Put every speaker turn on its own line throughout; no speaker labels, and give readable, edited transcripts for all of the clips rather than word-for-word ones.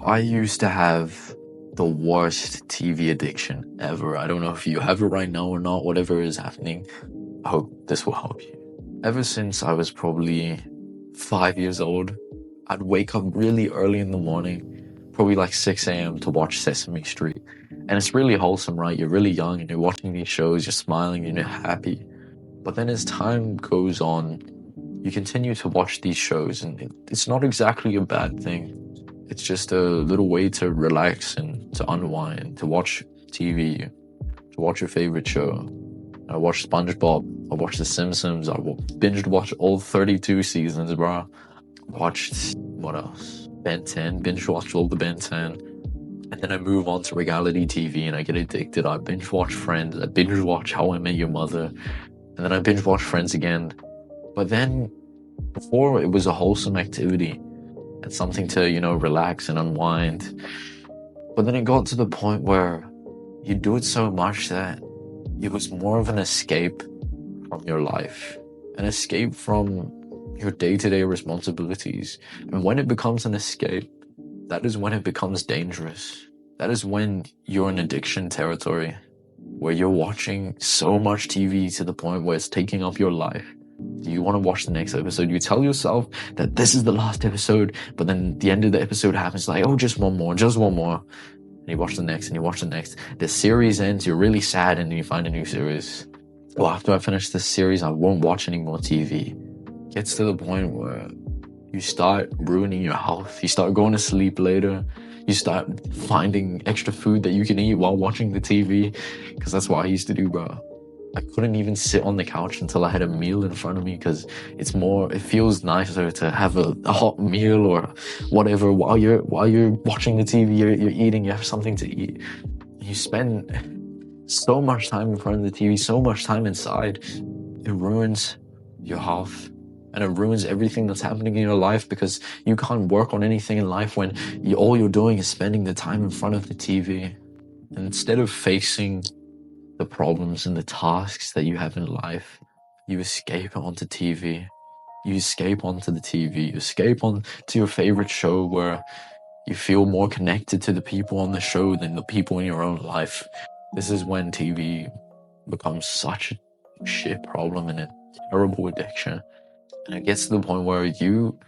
I used to have the worst TV addiction ever. I don't know if you have it right now or not, whatever is happening. I hope this will help you. Ever since I was probably 5 years old, I'd wake up really early in the morning, probably like 6 a.m. to watch Sesame Street. And it's really wholesome, right? You're really young and you're watching these shows, you're smiling and you're happy. But then as time goes on, you continue to watch these shows, and it's not exactly a bad thing. It's just a little way to relax and to unwind, to watch TV, to watch your favorite show. I watched SpongeBob, I watched The Simpsons, I binged watched all 32 seasons, bro. Watched, what else? Ben 10, binge watched all the Ben 10. And then I move on to reality TV and I get addicted. I binge watch Friends, I binge watch How I Met Your Mother, and then I binge watch Friends again. But then, before it was a wholesome activity and something to, relax and unwind. But then it got to the point where you do it so much that it was more of an escape from your life, an escape from your day-to-day responsibilities. And when it becomes an escape, that is when it becomes dangerous. That is when you're in addiction territory, where you're watching so much TV to the point where it's taking up your life. You want to watch the next episode. You tell yourself that this is the last episode, but then the end of the episode happens like, oh, just one more. And you watch the next and you watch the next. The series ends, you're really sad, and then you find a new series. Well, after I finish this series, I won't watch any more TV. It gets to the point where you start ruining your health. You start going to sleep later. You start finding extra food that you can eat while watching the TV. Because that's what I used to do, bro. I couldn't even sit on the couch until I had a meal in front of me, because it feels nicer to have a hot meal or whatever while you're watching the TV, you're eating, you have something to eat. You spend so much time in front of the TV, so much time inside. It ruins your health and it ruins everything that's happening in your life, because you can't work on anything in life when all you're doing is spending the time in front of the TV. And instead of facing the problems and the tasks that you have in life, you escape onto TV. You escape onto the TV. You escape onto your favorite show, where you feel more connected to the people on the show than the people in your own life. This is when TV becomes such a shit problem and a terrible addiction. And it gets to the point where you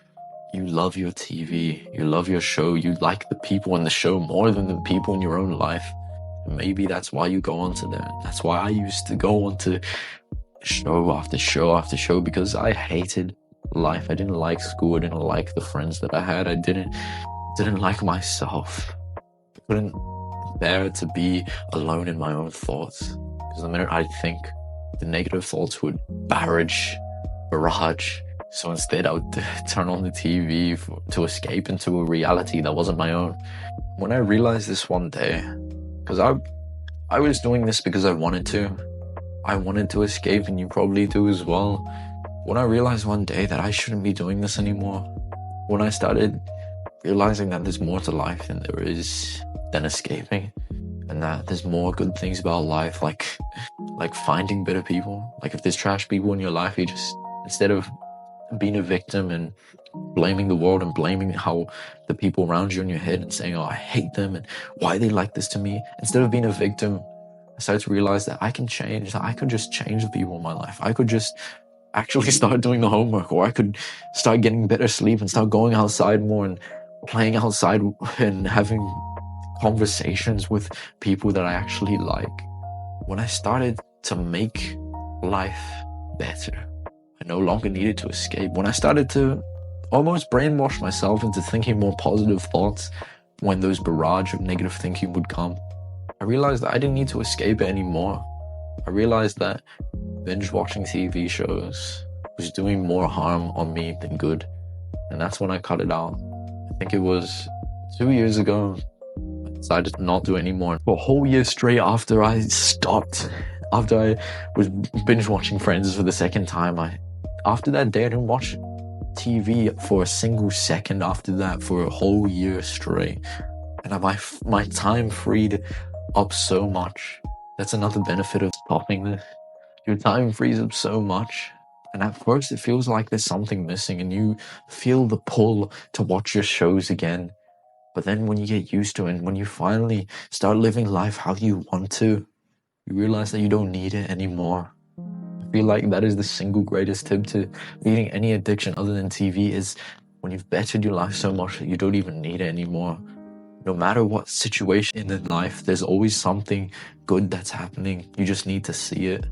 love your TV, you love your show, you like the people in the show more than the people in your own life. Maybe that's why you go onto that. That's why I used to go onto show after show after show, because I hated life. I didn't like school. I didn't like the friends that I had. I didn't like myself. I couldn't bear to be alone in my own thoughts, because the minute I'd think, the negative thoughts would barrage. So instead, I would turn on the TV to escape into a reality that wasn't my own. When I realized this one day, because I was doing this because I wanted to. I wanted to escape, and you probably do as well. When I realized one day that I shouldn't be doing this anymore, when I started realizing that there's more to life than escaping, and that there's more good things about life, like finding better people. Like if there's trash people in your life, you just, instead of being a victim and blaming the world and blaming how the people around you in your head and saying, oh, I hate them and why they like this to me, instead of being a victim, I started to realize that I can change, that I could just change the people in my life. I could just actually start doing the homework, or I could start getting better sleep and start going outside more and playing outside and having conversations with people that I actually like. When I started to make life better, I no longer needed to escape. When I started to almost brainwash myself into thinking more positive thoughts when those barrage of negative thinking would come, I realized that I didn't need to escape it anymore. I realized that binge watching TV shows was doing more harm on me than good. And that's when I cut it out. I think it was 2 years ago. I decided to not do it anymore. For a whole year straight after I stopped, after I was binge watching Friends for the second time, after that day I didn't watch TV for a single second after that for a whole year straight. And my time freed up so much. That's another benefit of stopping this. Your time frees up so much. And at first it feels like there's something missing, and you feel the pull to watch your shows again. But then when you get used to it, and when you finally start living life how you want to, you realize that you don't need it anymore. I feel like that is the single greatest tip to beating any addiction other than TV is when you've bettered your life so much that you don't even need it anymore. No matter what situation in life, there's always something good that's happening. You just need to see it.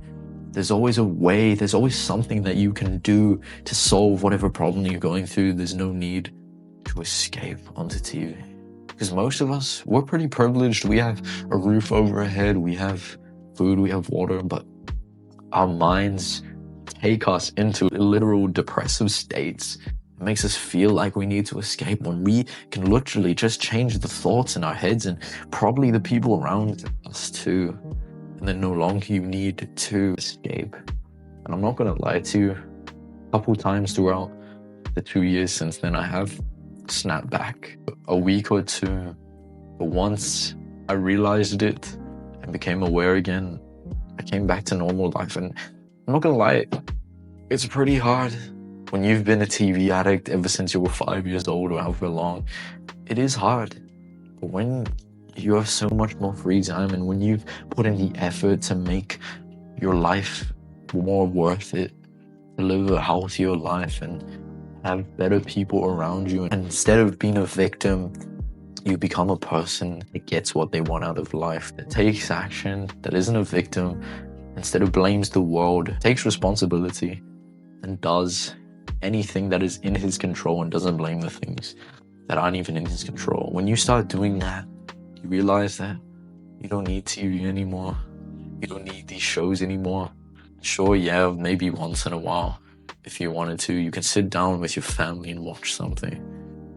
There's always a way, there's always something that you can do to solve whatever problem you're going through. There's no need to escape onto TV. Because most of us, we're pretty privileged. We have a roof over our head, we have food, we have water, but our minds take us into literal depressive states. It makes us feel like we need to escape when we can literally just change the thoughts in our heads and probably the people around us too. And then no longer you need to escape. And I'm not gonna lie to you, a couple times throughout the 2 years since then, I have snapped back a week or two. But once I realized it and became aware again, I came back to normal life. And I'm not gonna lie, it's pretty hard when you've been a TV addict ever since you were 5 years old or however long. It is hard. But when you have so much more free time and when you've put in the effort to make your life more worth it, to live a healthier life and have better people around you, and instead of being a victim, you become a person that gets what they want out of life, that takes action, that isn't a victim, instead of blames the world, takes responsibility and does anything that is in his control and doesn't blame the things that aren't even in his control. When you start doing that, you realize that you don't need TV anymore. You don't need these shows anymore. Sure, yeah, maybe once in a while, if you wanted to, you can sit down with your family and watch something.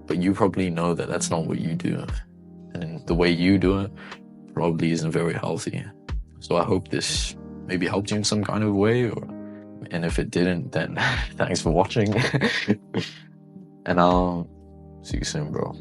But you probably know that that's not what you do. And the way you do it probably isn't very healthy. So I hope this maybe helped you in some kind of way. And if it didn't, then thanks for watching. And I'll see you soon, bro.